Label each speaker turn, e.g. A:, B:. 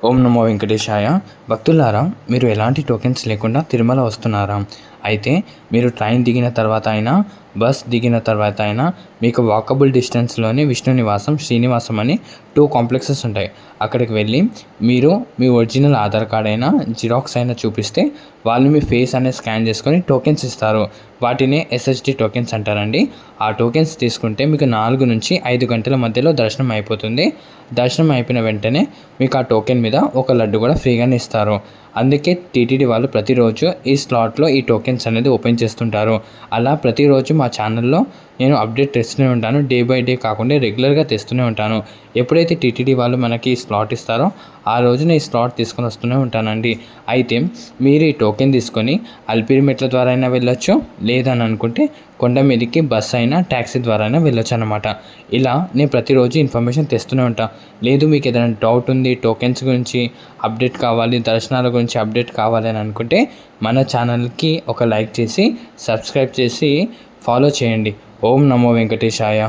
A: ఓం నమో వెంకటేశాయ. భక్తులారా, మీరు ఎలాంటి టోకెన్స్ లేకుండా తిరుమల వస్తున్నారా? అయితే మీరు ట్రైన్ దిగిన తర్వాత అయినా, బస్ దిగిన తర్వాత అయినా మీకు వాకబుల్ డిస్టెన్స్లోనే విష్ణు నివాసం, శ్రీనివాసం అని 2 కాంప్లెక్సెస్ ఉంటాయి. అక్కడికి వెళ్ళి మీరు మీ ఒరిజినల్ ఆధార్ కార్డ్ అయినా, జిరాక్స్ అయినా చూపిస్తే వాళ్ళు మీ ఫేస్ అనేది స్కాన్ చేసుకొని టోకెన్స్ ఇస్తారు. వాటినే ఎస్ఎస్డి టోకెన్స్ అంటారండి. ఆ టోకెన్స్ తీసుకుంటే మీకు 4 నుంచి 5 గంటల మధ్యలో దర్శనం అయిపోతుంది. దర్శనం అయిపోయిన వెంటనే మీకు ఆ టోకెన్ మీద ఒక లడ్డు కూడా ఫ్రీగానే ఇస్తారు. అందుకే టీటీడీ వాళ్ళు ప్రతిరోజు ఈ స్లాట్లో ఈ టోకెన్స్ అనేది ఓపెన్ చేస్తుంటారు. అలా ప్రతిరోజు మా ఛానల్లో నేను అప్డేట్ తెస్తూనే ఉంటాను. డే బై డే కాకుండా రెగ్యులర్గా తెస్తూనే ఉంటాను. ఎప్పుడైతే టీటీడీ వాళ్ళు మనకి స్లాట్ ఇస్తారో ఆ రోజున ఈ స్లాట్ తీసుకొని వస్తూనే ఉంటానండి. అయితే మీరు ఈ టోకెన్ తీసుకొని అలిపిరి మెట్ల ద్వారా అయినా వెళ్ళొచ్చు, లేదని అనుకుంటే కొండ మీదకి బస్ అయినా, ట్యాక్సీ ద్వారా అయినా వెళ్ళొచ్చు అనమాట. ఇలా నేను ప్రతిరోజు ఇన్ఫర్మేషన్ తెస్తూనే ఉంటాను. లేదు మీకు ఏదైనా డౌట్ ఉంది, టోకెన్స్ గురించి అప్డేట్ కావాలి, దర్శనాల గురించి అప్డేట్ కావాలి అని అనుకుంటే మన ఛానల్కి ఒక లైక్ చేసి, సబ్స్క్రైబ్ చేసి ఫాలో చేయండి. ఓం నమో వెంకటేశాయ.